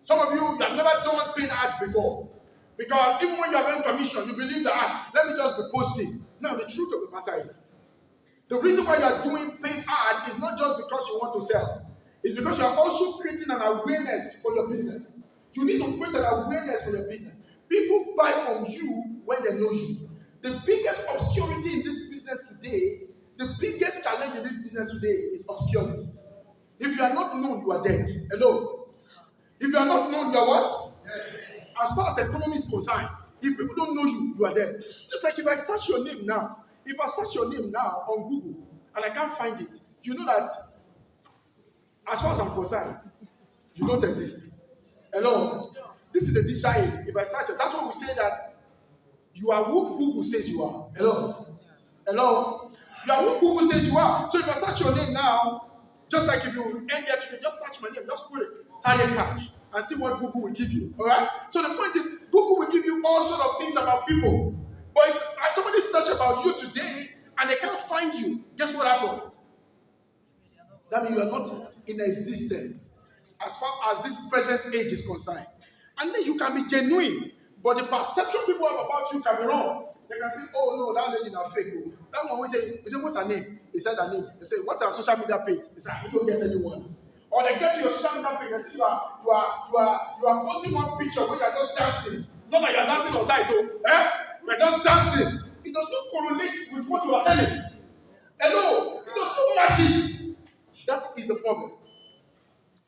Some of you have never done paid ads before. Because even when you are going commission, you believe that, let me just be posting. No, the truth of the matter is, the reason why you are doing paid ad is not just because you want to sell. It's because you are also creating an awareness for your business. You need to create an awareness for your business. People buy from you when they know you. The biggest obscurity in this business today, the biggest challenge in this business today is obscurity. If you are not known, you are dead. Hello? If you are not known, you are what? As far as economy is concerned, if people don't know you, you are dead. Just like if I search your name now, on Google and I can't find it, you know that as far as I'm concerned, you don't exist. Hello? This is a digital age. If I search it, that's why we say that you are who Google says you are. Hello? Hello? You are who Google says you are. So if I search your name now, just like if you end there today, just search my name, just put it, Tade Cash, and see what Google will give you. Alright? So the point is, Google will give you all sorts of things about people. But if somebody search about you today and they can't find you, guess what happened? That means you are not in existence as far as this present age is concerned. And then you can be genuine, but the perception people have about you can be wrong. They can say, oh no, that lady is fake. Oh. That one will say, what's her name? He said her name. They say, what's her social media page? They say, you don't get anyone. Or they get to your social media page and see you are posting one picture where you are just dancing. Not that you are dancing on site, oh. You are just dancing. It does not correlate with what you are selling. Hello? It does not match it. That is the problem.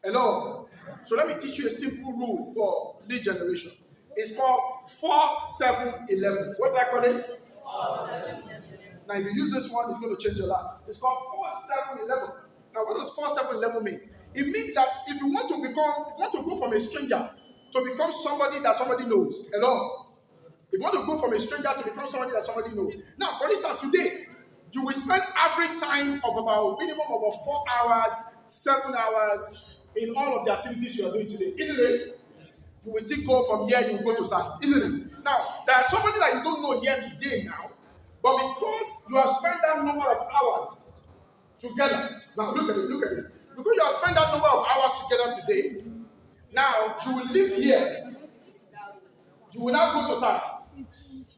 Hello? So let me teach you a simple rule for lead generation. It's called 4-7-11. What do I call it? 4-7-11. Now, if you use this one, it's going to change your life. It's called 4-7-11. Now, what does 4-7-11 mean? It means that if you want to go from a stranger to become somebody that somebody knows. Hello? If you want to go from a stranger to become somebody that somebody knows. Now, for instance, today, you will spend average time of about minimum of about 4 hours, 7 hours in all of the activities you are doing today. Isn't it? You will still go from here, you will go to site. Isn't it? Now, there's somebody that you don't know here today now, but because you have spent that number of hours together. Now, look at it. Because you have spent that number of hours together today, now you will live here. You will now go to site.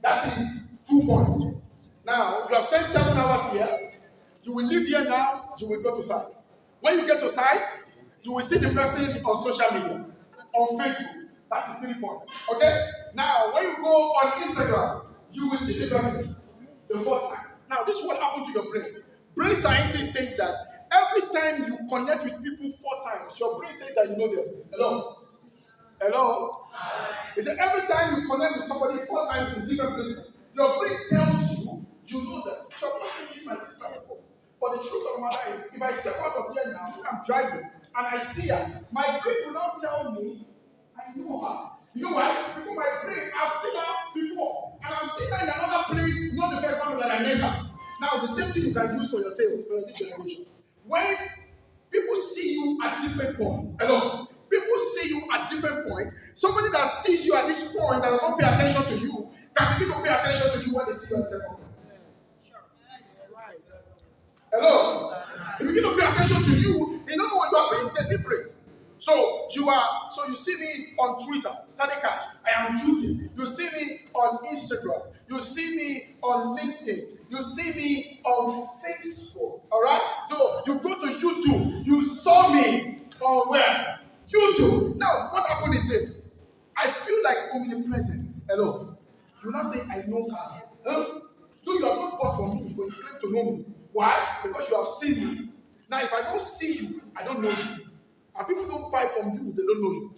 That is 2 points. Now, you have spent 7 hours here. You will live here now. You will go to site. When you get to site, you will see the person on social media, on Facebook. That is 3 points. Okay? Now, when you go on Instagram, you will see the person, the 4th time. Now, this is what happened to your brain. Brain scientist says that every time you connect with people 4 times, your brain says that you know them. Hello? Hello? He said every time you connect with somebody 4 times in different places, your brain tells you, you know them. So I'm not saying this my sister before. But the truth of the matter is, if I step out of here now, when I'm driving, and I see her, my brain will not tell me, I know her. You know why? Because my brain, I've seen her before. And I've seen her in another place, not the first time that I met her. Now, the same thing you can use for yourself, for your new generation. When people see you at different points, hello, people see you at different points, somebody that sees you at this point that does not pay attention to you, can begin to pay attention to you when they see you at the second point. Hello? If you begin to pay attention to you, you know what you are being deliberate. So you see me on Twitter, Tade Cash, I am tweeting. You see me on Instagram. You see me on LinkedIn. You see me on Facebook. Alright? So you go to YouTube. You saw me on where? YouTube. Now, what happened is this. I feel like omnipresence. Hello? You now say, I know her. Huh? So you have not bought from me, but you claim to know me. Why? Because you have seen me. Now, if I don't see you, I don't know you. And people don't buy from you, they don't know you.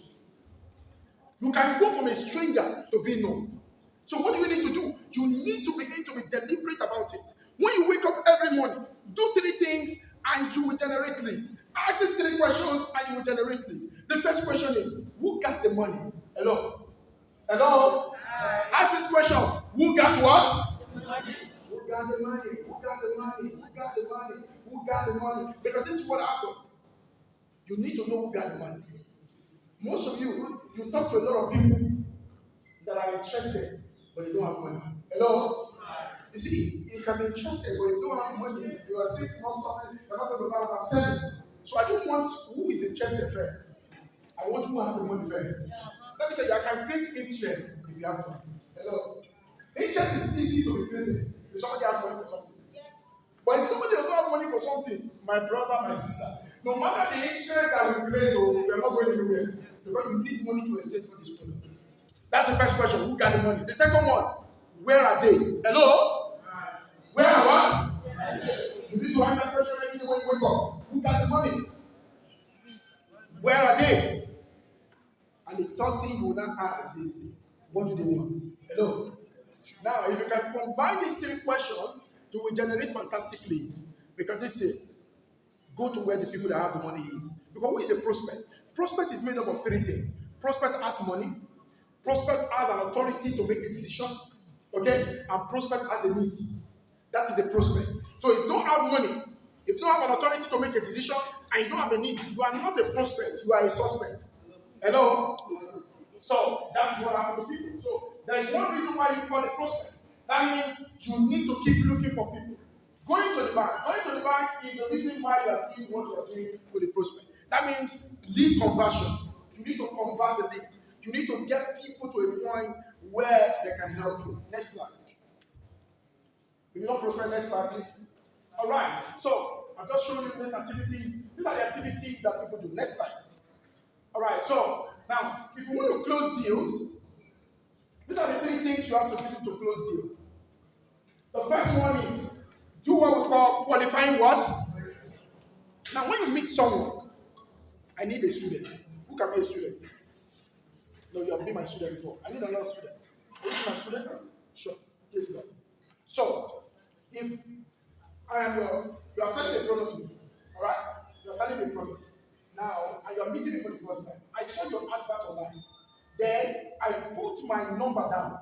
You can go from a stranger to being known. So what do you need to do? You need to begin to be deliberate about it. When you wake up every morning, do 3 things and you will generate leads. Ask these 3 questions and you will generate leads. The first question is, who got the money? Hello? Hello? Ask this question, who got what? The money. Who got the money? Who got the money? Who got the money? Who got the money? Because this is what happened. You need to know who got the money. Most of you talk to a lot of people that are interested, but they don't have money. Hello? You see, you can be interested, but you don't have money. You are still not something, you're not talking about what I'm selling. So I don't want who is interested first. I want who has the money first. Let me tell you, I can create interest if you have money. Hello. Interest is easy to be created if somebody has money for something. But if somebody does not have money for something, my brother, my sister, no matter the interest that we create, we are not going anywhere. Because you need money to exchange for this product. That's the first question. Who got the money? The second one, where are they? Hello? Where are what? You need to answer that question every day when you wake up. Who got the money? Where are they? And the third thing you will not ask is, what do they want? Hello? Now, if you can combine these three questions, you will generate fantastic lead. Because they say, go to where the people that have the money is. Because who is a prospect? Prospect is made up of three things. Prospect has money. Prospect has an authority to make a decision. Okay? And prospect has a need. That is a prospect. So if you don't have money, if you don't have an authority to make a decision, and you don't have a need, you are not a prospect, you are a suspect. Hello? So that's what happens to people. So there is one reason why you call it prospect. That means you need to keep looking for people. Going to the bank is the reason why you are doing what you are doing with the prospect. That means lead conversion. You need to convert the lead. You need to get people to a point where they can help you. Next slide. If you don't prospect, next slide, please. All right. So I've just shown you these activities. These are the activities that people do. Next slide. All right. So now, if you want to close deals, these are the three things you have to do to close deals. The first one is do what we call qualifying what? Now, when you meet someone, I need a student. Who can be a student? No, you have been my student before. I need another student. Are you my student? Sure. Please go. So, if I am you are selling a product to me, all right? You are selling a product. Now, and you are meeting me for the first time. I saw your advert online. Then, I put my number down.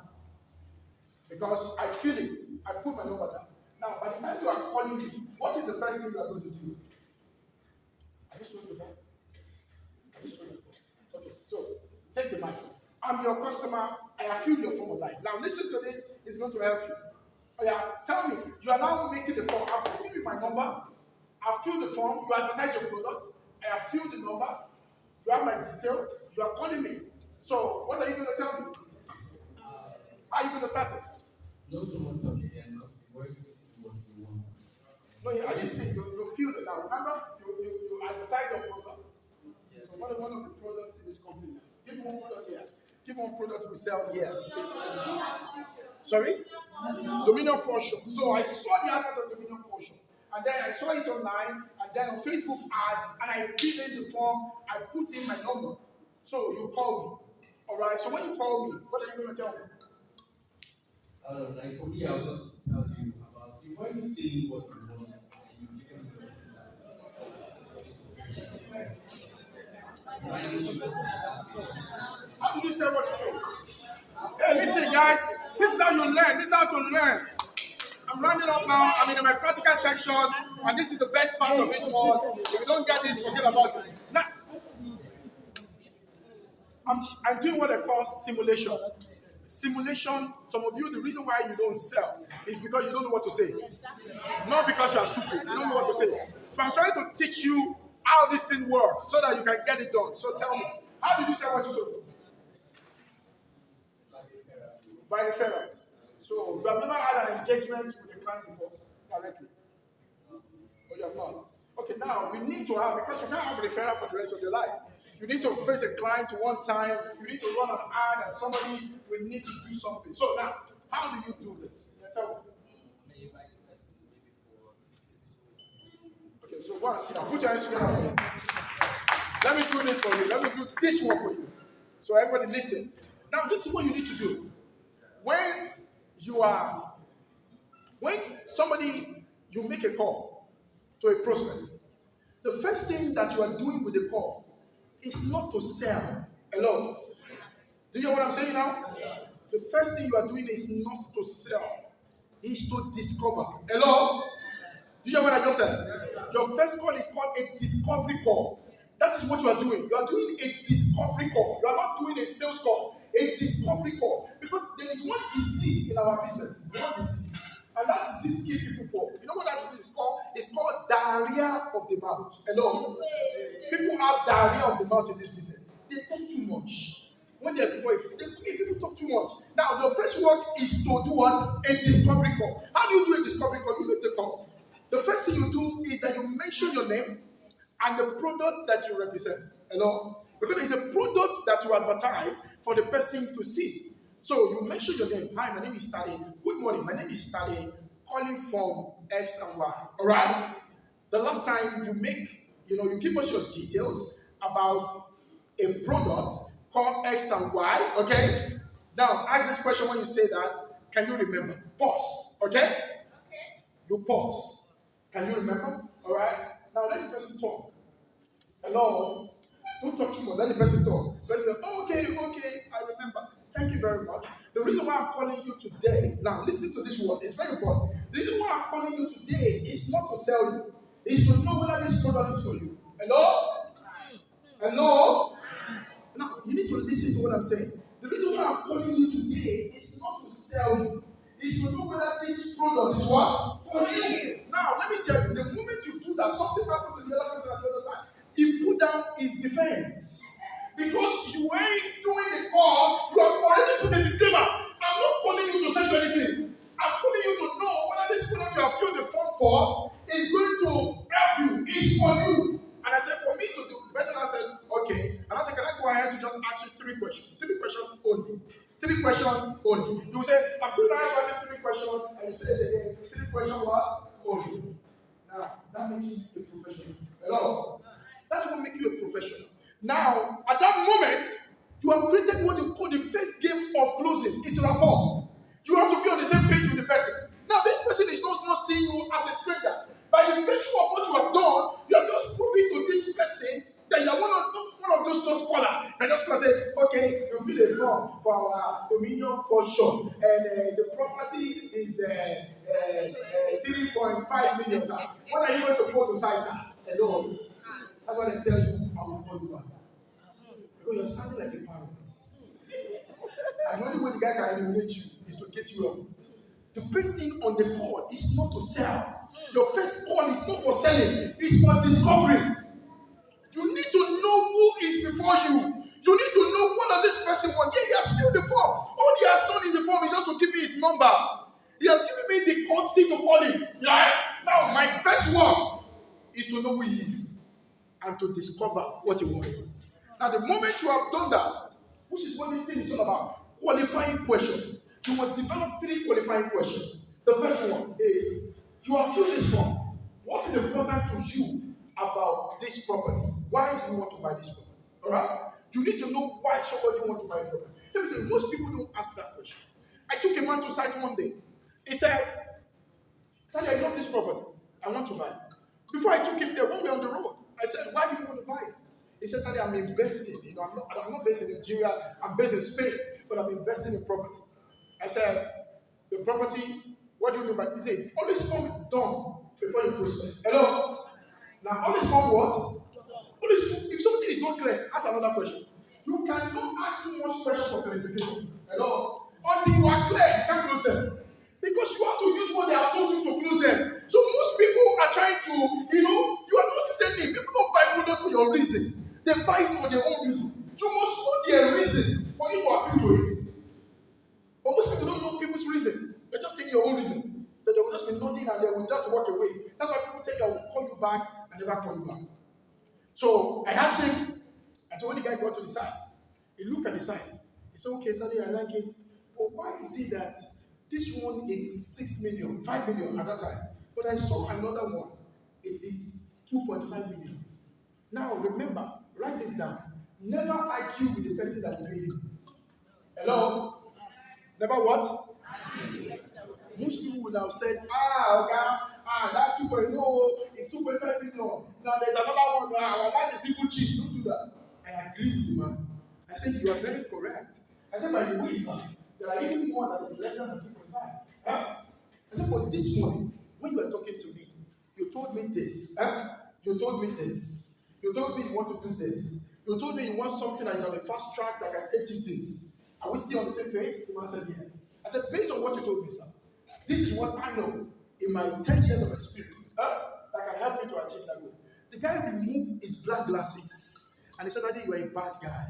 Because I feel it. I put my number down. Now, by the time you are calling me, what is the first thing you are going to do? Are you showing the phone? Are you showing the phone? Okay, so take the mic. I'm your customer. I have filled your form online. Now, listen to this. It's going to help you. Oh, yeah, tell me. You are now making the form. I've given you my number. I've filled the form. You advertise your product. I have filled the number. You have my detail. You are calling me. So, what are you going to tell me? How are you going to start it? Not so much of the end, what you want. No, I didn't say you feel it now. Remember, you advertise your product. Yes. So, what is one of the products in this company now? Give me one product here. Give me one product we sell here. Sorry? Dominion Fortune. So, I saw the advert of Dominion Fortune. And then I saw it online. And then on Facebook ad. And I filled in the form. I put in my number. So, you call me. All right. So, when you call me, what are you going to tell me? Like for me, I'll just tell you about if when you say what you want and you give How do you say what you say? Hey, listen, guys. This is how you learn. This is how to learn. I'm rounding up now. I'm in my practical section, and this is the best part of it all. If you don't get it, forget about it. Now, I'm doing what I call simulation. Simulation, some of you, the reason why you don't sell is because you don't know what to say. Not because you are stupid. You don't know what to say. So I'm trying to teach you how this thing works so that you can get it done. So tell me, how did you say what you sold? By referrals. So you have never had an engagement with a client before directly? Or you have not? Okay, now we need to have, because you can't have a referral for the rest of your life. You need to face a client one time. You need to run an ad, and somebody will need to do something. So now, how do you do this? Tell me. Okay, so go and sit down. Put your hands together for me. Let me do this for you. Let me do this one for you. So everybody listen. Now, this is what you need to do. When somebody, you make a call to a prospect, the first thing that you are doing with the call is not to sell. Hello? Do you know what I'm saying now? The first thing you are doing is not to sell. It's to discover. Hello? Do you know what I just said? Your first call is called a discovery call. That is what you are doing. You are doing a discovery call. You are not doing a sales call. A discovery call. Because there is one disease in our business. One disease. And that disease kills people poor. You know what that disease is called? It's called diarrhea of the mouth. Hello? People have diarrhea of the mouth in this business. they talk too much. When they're before you, people talk too much. Now, your first work is to do what? A discovery call. How do you do a discovery call? You make the call. The first thing you do is that you mention your name and the product that you represent. Hello? Because it's a product that you advertise for the person to see. So you mention your name. Hi, my name is Tade. Good morning. My name is Tade. Calling from X and Y. All right? The last time you give us your details about a product called X and Y. Okay? Now, ask this question when you say that. Can you remember? Pause. Okay? You pause. Can you remember? All right? Now let the person talk. Hello? Don't talk too much. Let the person talk. The person goes, okay, I remember. Thank you very much. The reason why I'm calling you today, now listen to this word, it's very important. The reason why I'm calling you today is not to sell you, it's to know whether this product is for you. Hello? Hello? Now, you need to listen to what I'm saying. The reason why I'm calling you today is not to sell you, it's to know whether this product is what? For you. Now, let me tell you, the moment you do that, something happens to the other person on the other side. He put down his defense. Because you ain't doing the call, you have already put a disclaimer. I'm not calling you to send you anything. I'm calling you to know whether this product you have filled the form for is going to help you, is for you. And I said, for me to do, the person I said, okay. And I said, can I go ahead to just ask you 3 questions? 3 questions only. 3 questions only. You will say, I'm going to ask you 3 questions, and you say it again, 3 questions what? Only. Now, that makes you a professional. Hello? That's what makes you a professional. Now, at that moment, you have created what you call the first game of closing. It's rapport. You have to be on the same page with the person. Now, this person is not seeing you as a stranger. By the virtue of what you have done, you have just proven to this person that you are one of those scholars. And just going to say, okay, you fill a form for our Dominion fortune, and the property is 3.5 million. Sir. When are you going to go to site, sir? Hello. That's what I tell you, I will call you back. Because you're sounding like a parent. And the only way the guy can eliminate you is to get you up. The first thing on the call is not to sell. Your first call is not for selling, it's for discovery. You need to know who is before you. You need to know what does this person want. Yeah, he has filled the form. All he has done in the form is just to give me his number. He has given me the courtesy to call him. Right? Now, my first one is to know who he is and to discover what he wants. Now, the moment you have done that, which is what this thing is all about, qualifying questions. You must develop 3 qualifying questions. The first one is, you have filled this form. What is important to you about this property? Why do you want to buy this property? All right? You need to know why somebody wants to buy the property. Let me tell you, most people don't ask that question. I took a man to site one day. He said, Daddy, I love this property. I want to buy it. Before I took him there, when we were on the road, I said, why do you want to buy it? He said, Daddy, I'm investing. I'm not based in Nigeria. I'm based in Spain, but I'm investing in property. I said, the property, what do you mean by it? He said, always come done before you proceed. Hello? Now, always come what? Always, if something is not clear, ask another question. You cannot ask too much questions for clarification. Hello? Until you are clear, you can't close them. Because you have to use what they have told you to close them. So most people are trying to, you are not selling. People don't buy products for your reason. They buy it for their own reason. You must know their reason for you to appeal to it. But most people don't know people's reason. They just take your own reason. So they will just be nodding and they will just walk away. That's why people think I will call you back and never call you back. So I asked him, and so when the guy got to the site, he looked at the site. He said, okay, Tade, I like it. But why is it that this one is 6 million, 5 million at that time? But I saw another one. It is 2.5 million. Now remember, write this down. Never argue with the person that will pay you. Hello? Never what? Most people would have said, that 2.0 is 2.5 million. Now there's another one, our land is even cheap. Don't do that. I agree with the man. I said, you are very correct. I said, by the way, sir, there are even more that is less than 2.5. I said, but this morning, when you were talking to me, you told me this. You told me this. You told me you want to do this. You told me you want something that is on a fast track that can get you this. Are we still on the same page? The man said, yes. I said, based on what you told me, sir, this is what I know in my 10 years of experience that can help me to achieve that goal. The guy removed his black glasses And he said, Daddy, you are a bad guy.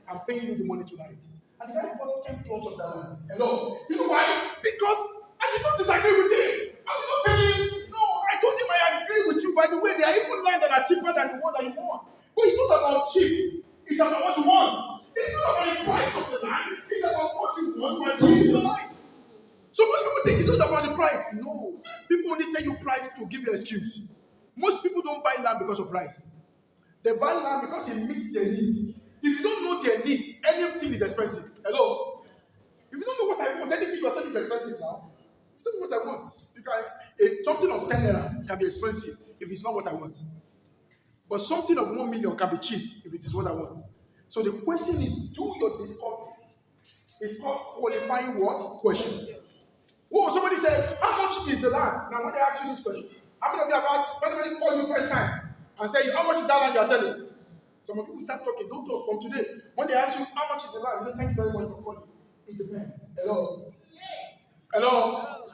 I'm paying you the money tonight. And the guy bought 10 plots of that land. Hello. You know why? Because I did not disagree with him. I did not tell him, no, I told him I agree with you. By the way, there are even land that are cheaper than the one that you want. But it's not about cheap. It's about what you want. It's not about the price of the land. It's about what you want to achieve in your life. So most people think it's not about the price. No. People only tell you price to give you an excuse. Most people don't buy land because of price. They buy land because it meets their needs. If you don't know their need, anything is expensive. Hello? If you don't know what I want, anything you are saying is expensive now. If you don't know what I want, you can, something of 10 naira can be expensive if it's not what I want. But something of 1 million can be cheap if it is what I want. So the question is, do your discovery. It's called qualifying what? Question. Oh, somebody said, how much is the land? Now, when they ask you this question, how many of you have asked, when somebody called you first time and say, how much is that land you are selling? Some of you will start talking, don't talk from today. When they ask you, how much is the land? You say, thank you very much for calling. It depends. Hello? Yes. Hello?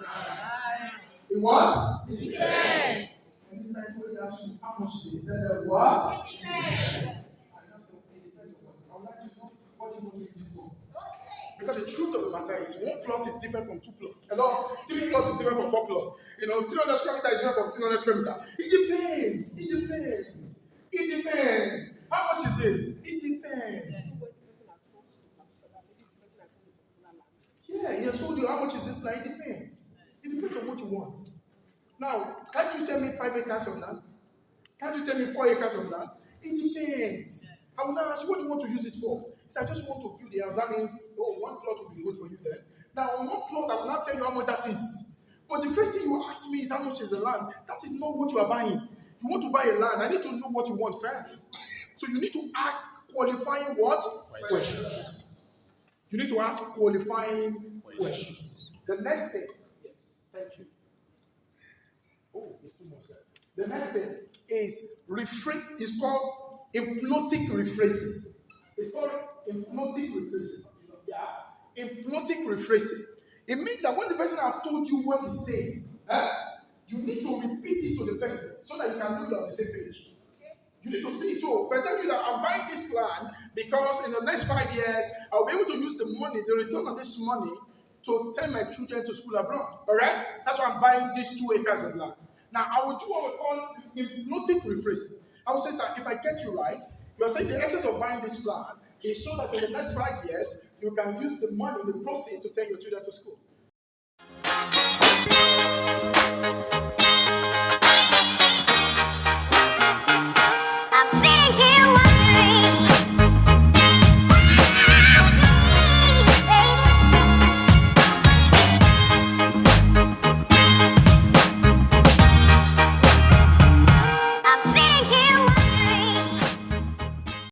It what? It depends. And this time, when they ask you, how much is it? Tell them what? It depends. And that's okay, it depends on what. I would like to know what you want to use it for. Because the truth of the matter is, one plot is different from 2 plots. Hello? 3 plots is different from 4 plots. 300 square meters is different from 600 square meters. It depends. It depends. It depends. How much is it? It depends. Yeah, you told you how much is this land? It depends. It depends on what you want. Now, can't you sell me 5 acres of land? Can't you tell me 4 acres of land? It depends. I will now ask you what you want to use it for. So I just want to build the house. That means, 1 plot will be good for you then. Now, on 1 plot, I will not tell you how much that is. But the first thing you ask me is how much is the land. That is not what you are buying. You want to buy a land. I need to know what you want first. So you need to ask qualifying what? Questions. You need to ask qualifying questions. The next thing, yes, thank you. Oh, it's too much. The next thing is it's called hypnotic rephrasing. It's called hypnotic rephrasing. Yeah, hypnotic rephrasing. It means that when the person has told you what he's saying, you need to repeat it to the person so that you can know you're on the same page. You need to see it too. If I tell you that I'm buying this land because in the next 5 years, I'll be able to use the money, the return on this money, to send my children to school abroad. All right? That's why I'm buying these 2 acres of land. Now, I will do what we call hypnotic rephrasing. I will say, sir, if I get you right, you are saying the essence of buying this land is so that in the next 5 years, you can use the money, the proceeds, to take your children to school.